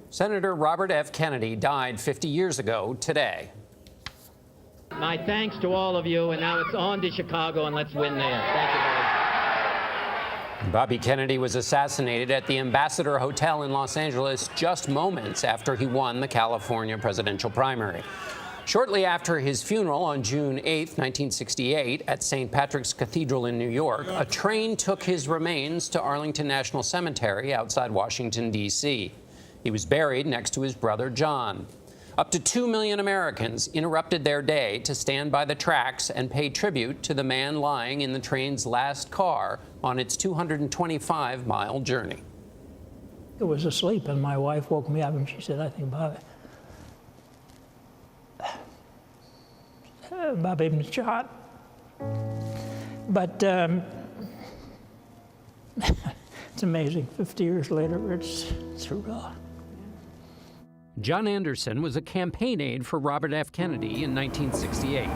Senator Robert F. Kennedy died 50 years ago today. My thanks to all of you, and now it's on to Chicago, and let's win there. Thank you very much. Bobby Kennedy was assassinated at the Ambassador Hotel in Los Angeles just moments after he won the California presidential primary. Shortly after his funeral on June 8, 1968, at St. Patrick's Cathedral in New York, a train took his remains to Arlington National Cemetery outside Washington, D.C. He was buried next to his brother John. Up to 2 million Americans interrupted their day to stand by the tracks and pay tribute to the man lying in the train's last car on its 225-mile journey. I was asleep, and my wife woke me up, and she said, "I think Bobby been shot." But it's amazing. 50 years later, it's surreal. John Anderson was a campaign aide for Robert F. Kennedy in 1968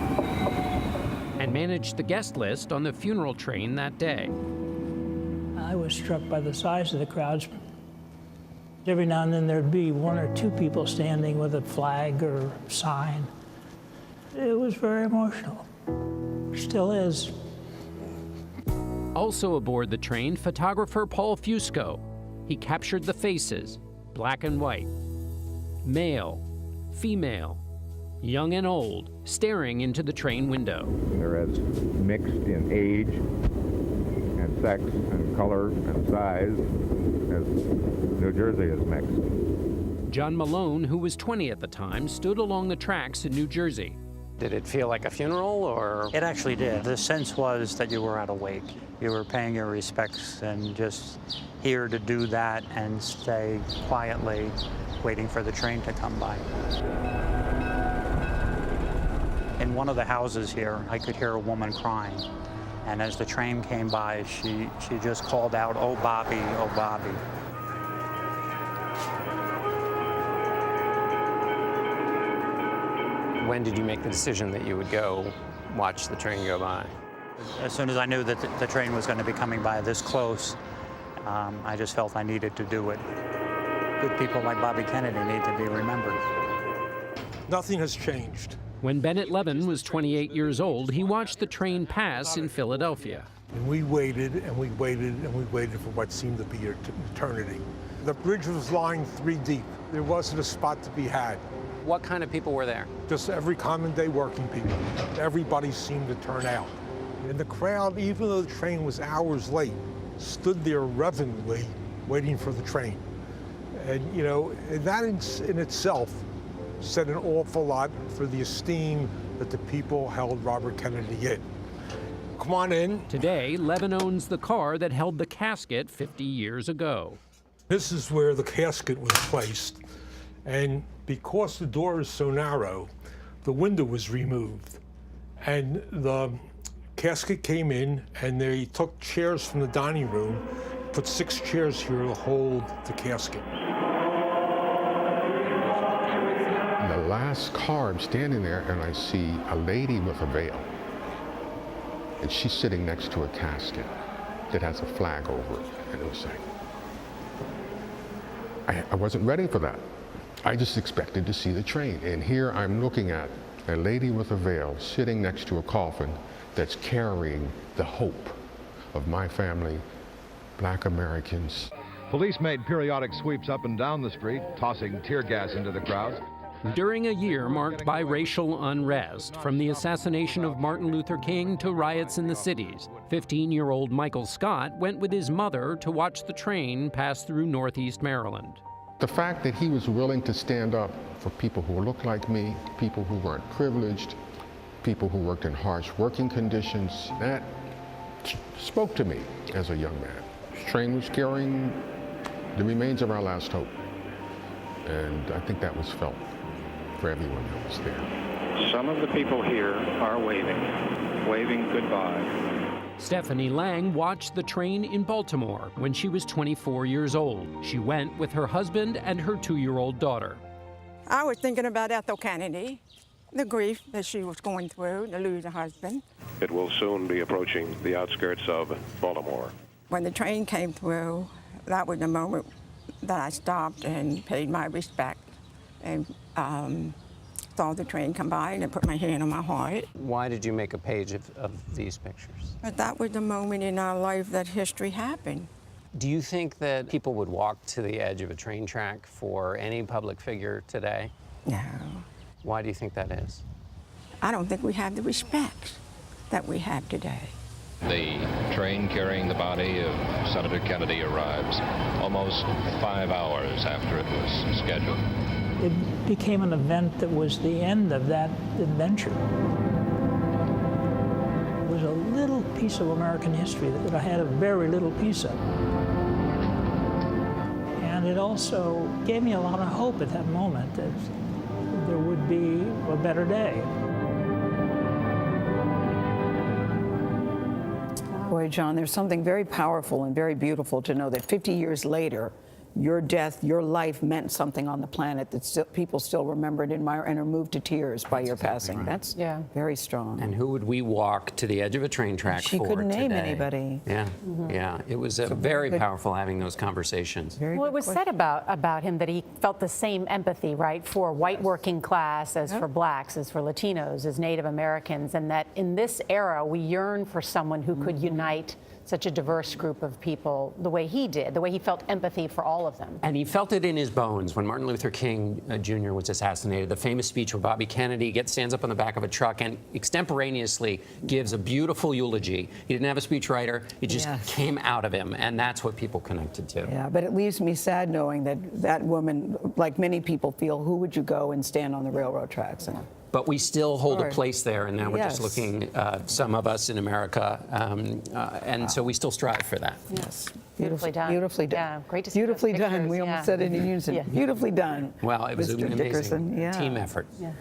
and managed the guest list on the funeral train that day. I was struck by the size of the crowds. Every now and then there'd be 1 or 2 people standing with a flag or sign. It was very emotional. Still is. Also aboard the train, photographer Paul Fusco. He captured the faces, black and white, male, female, young and old, staring into the train window. They're as mixed in age and sex and color and size as New Jersey is mixed. John Malone, who was 20 at the time, stood along the tracks in New Jersey. Did it feel like a funeral, or? It actually did. The sense was that you were at a wake. You were paying your respects and just here to do that and stay quietly waiting for the train to come by. In one of the houses here, I could hear a woman crying. And as the train came by, she just called out, "Oh, Bobby, oh, Bobby." When did you make the decision that you would go watch the train go by? As soon as I knew that the train was going to be coming by this close, I just felt I needed to do it. Good people like Bobby Kennedy need to be remembered. Nothing has changed. When Bennett Levin was 28 years old, he watched the train pass in Philadelphia. And we waited and we waited and we waited for what seemed to be eternity. The bridge was lying 3 deep. There wasn't a spot to be had. What kind of people were there? Just every common day working people. Everybody seemed to turn out. And the crowd, even though the train was hours late, stood there reverently waiting for the train. And, you know, that in itself said an awful lot for the esteem that the people held Robert Kennedy in. Come on in. Today, Levin owns the car that held the casket 50 years ago. This is where the casket was placed. And because the door is so narrow, the window was removed. And the casket came in, and they took chairs from the dining room, put 6 chairs here to hold the casket. The last car, I'm standing there, and I see a lady with a veil. And she's sitting next to a casket that has a flag over it. And it was like, I wasn't ready for that. I just expected to see the train. And here I'm looking at a lady with a veil sitting next to a coffin that's carrying the hope of my family, Black Americans. Police made periodic sweeps up and down the street, tossing tear gas into the crowds. During a year marked by racial unrest, from the assassination of Martin Luther King to riots in the cities, 15-year-old Michael Scott went with his mother to watch the train pass through Northeast Maryland. The fact that he was willing to stand up for people who looked like me, people who weren't privileged, people who worked in harsh working conditions, that spoke to me as a young man. This train was carrying the remains of our last hope. And I think that was felt for everyone that was there. Some of the people here are waving goodbye. Stephanie Lang watched the train in Baltimore when she was 24 years old. She went with her husband and her 2-year-old daughter. I was thinking about Ethel Kennedy, the grief that she was going through to lose her husband. It will soon be approaching the outskirts of Baltimore. When the train came through, that was the moment that I stopped and paid my respect and saw the train come by and I put my hand on my heart. Why did you make a page of these pictures? But that was the moment in our life that history happened. Do you think that people would walk to the edge of a train track for any public figure today? No, Why do you think that is? I don't think we have the respect that we have today. The train carrying the body of Senator Kennedy arrives almost 5 hours after it was scheduled. It became an event that was the end of that adventure. It was a little piece of American history that I had a very little piece of. And it also gave me a lot of hope at that moment that there would be a better day. Boy, John, there's something very powerful and very beautiful to know that 50 years later, your death, your life meant something on the planet that people still remember and admire and are moved to tears by your passing. right. That's very strong. And who would we walk to the edge of a train track She for couldn't name today? anybody. Yeah, yeah. It was very powerful having those conversations. Well, it was said about him that he felt the same empathy, right, for white working class as for blacks, as for Latinos, as Native Americans, and that in this era we yearn for someone who could unite such a diverse group of people the way he did, the way he felt empathy for all of them. And he felt it in his bones when Martin Luther King Jr. was assassinated. The famous speech where Bobby Kennedy stands up on the back of a truck and extemporaneously gives a beautiful eulogy. He didn't have a speechwriter. It just came out of him, and that's what people connected to. Yeah, but it leaves me sad knowing that that woman, like many people feel, who would you go and stand on the railroad tracks? And But we still hold a place there, and now we're just Yes. looking, some of us in America, and so we still strive for that. yes, Beautifully done. Beautifully done. Yeah, great to see Beautifully those done. pictures, We almost said it in unison. Yeah. Beautifully done. Well, it was Mr. an Dickerson. amazing Yeah. team effort. Yeah.